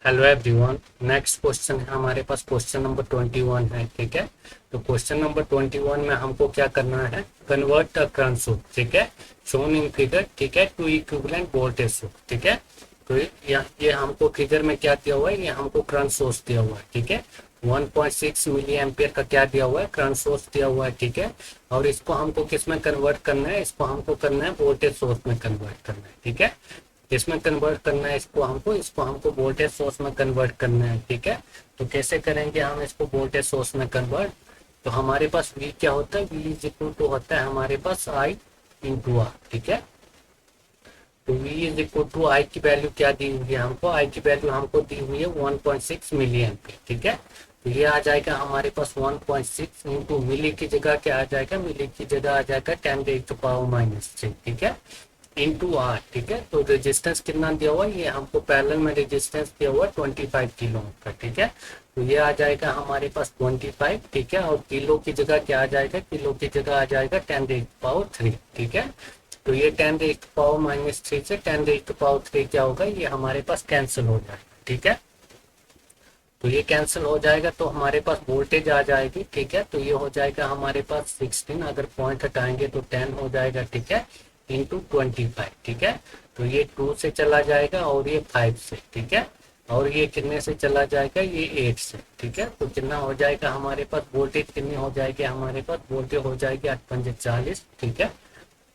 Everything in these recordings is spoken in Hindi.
Hello everyone. नेक्स्ट क्वेश्चन है हमारे पास, क्वेश्चन नंबर 21 है। ठीक है, तो क्वेश्चन नंबर 21 में हमको क्या करना है, कन्वर्ट अ करंट सोर्स, ठीक है, शोन इन फिगर, ठीक है, टू इक्विवेलेंट वोल्टेज सोर्स। ठीक है, तो ये हमको फिगर में क्या दिया हुआ है, ये हमको करंट सोर्स दिया हुआ है। ठीक है, 1.6 मिली एम्पियर का क्या दिया हुआ है, करंट सोर्स दिया हुआ है। ठीक है, और इसको हमको किस में कन्वर्ट करना है, इसको हमको करना है वोल्टेज सोर्स में कन्वर्ट करना है। ठीक है, इसमें कन्वर्ट करना है, इसको हमको वोल्टेज सोर्स में कन्वर्ट करना है। ठीक है, तो कैसे करेंगे हम इसको वोल्टेज सोर्स में कन्वर्ट। तो हमारे पास V क्या होता है, V इज इक्वल टू होता है हमारे पास I इंटू आर। ठीक है, तो V is equal to I की वैल्यू क्या दी हुई है हमको, I की वैल्यू हमको दी हुई है 1.6 मिली एम्पियर। ठीक है, तो ये आ जाएगा हमारे पास 1.6 इंटू मिली की जगह क्या आ जाएगा, मिली की जगह आ जाएगा 10⁻⁻3। ठीक है, इंटू आर। ठीक है, तो रेजिस्टेंस कितना दिया हुआ है, ये हमको पैरेलल में रेजिस्टेंस दिया हुआ है 25 किलो ओम का। ठीक है, तो ये आ जाएगा हमारे पास 25। ठीक है, और किलो की जगह क्या आ जाएगा, किलो की जगह आ जाएगा 10⁻3। ठीक है, तो ये 10⁻³ से 10⁻³ क्या होगा, ये हमारे पास कैंसिल हो जाएगा। ठीक है, तो ये कैंसिल हो जाएगा तो हमारे पास वोल्टेज आ जाएगी। ठीक है, तो ये हो जाएगा हमारे पास 16, अगर पॉइंट हटाएंगे तो 10 हो जाएगा। ठीक है, इंटू 25। ठीक है, तो ये 2 से चला जाएगा और ये 5 से। ठीक है, और ये कितने से चला जाएगा, ये 8 से। ठीक है, तो कितना हो जाएगा हमारे पास वोल्टेज, कितनी हो जाएगी हमारे पास वोल्टेज, हो जाएगी 8×40। ठीक है,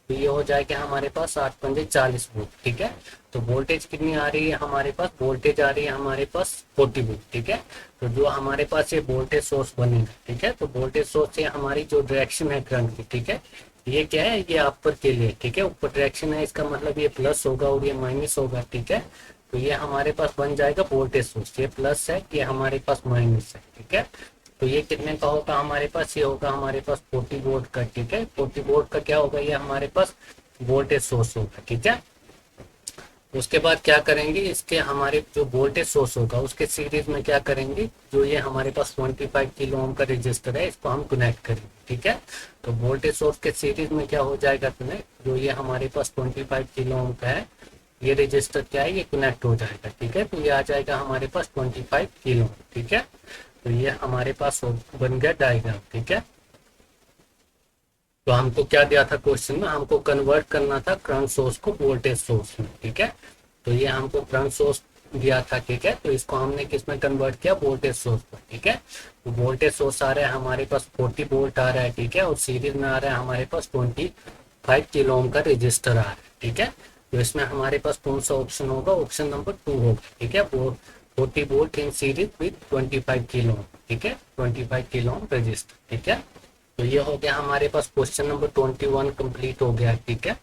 तो ये हो जाएगा हमारे पास 8×40 वोल्ट। ठीक है, तो वोल्टेज कितनी आ रही है हमारे पास, वोल्टेज आ रही है हमारे पास 40 वोल्ट। ठीक है, तो जो हमारे पास ये वोल्टेज सोर्स बनेगा। ठीक है, तो वोल्टेज सोर्स से हमारी जो डायरेक्शन है करंट की, ठीक है, ये क्या है, ये अपर के लिए। ठीक है, ऊपर डायरेक्शन है, इसका मतलब ये प्लस होगा और ये माइनस होगा। ठीक है, तो ये हमारे पास बन जाएगा वोल्टेज सोर्स, ये प्लस है, ये हमारे पास माइनस है। ठीक है, तो ये कितने का होगा हमारे पास, ये होगा हमारे पास 40 वोल्ट का। ठीक है, 40 वोल्ट का क्या होगा, ये हमारे पास वोल्टेज सोर्स होगा। ठीक है, उसके बाद क्या करेंगे, इसके हमारे जो वोल्टेज सोर्स होगा उसके सीरीज में क्या करेंगे, जो ये हमारे पास 25 किलो ओम का रजिस्टर है, इसको हम कनेक्ट करेंगे। ठीक है, तो वोल्टेज सोर्स के सीरीज में क्या हो जाएगा कनेक्ट, जो ये हमारे पास 25 किलो ओम का है, ये रजिस्टर क्या है, ये कनेक्ट हो जाएगा। ठीक है, तो ये आ जाएगा हमारे पास 25 किलो। ठीक है, तो ये हमारे पास बन गया डायग्राम। ठीक है, तो हमको क्या दिया था क्वेश्चन में, हमको कन्वर्ट करना था करंट सोर्स को वोल्टेज सोर्स में। ठीक है, तो ये हमको करंट सोर्स दिया था। ठीक है, तो इसको हमने किस में कन्वर्ट किया, वोल्टेज सोर्स पर। ठीक है, तो वोल्टेज सोर्स आ रहा है हमारे पास 40 वोल्ट आ रहा है। ठीक है, और सीरीज में आ रहा है हमारे पास 25 किलो ओम का रजिस्टर आ रहा है। ठीक है, तो इसमें हमारे पास कौन सा ऑप्शन होगा, ऑप्शन नंबर 2 होगा। ठीक है, वो 40 volt in series with 25 kilo ohm. ठीक है, 25 किलो ओम रजिस्टर। ठीक है, तो ये हो गया हमारे पास क्वेश्चन नंबर 21 कंप्लीट हो गया। ठीक है,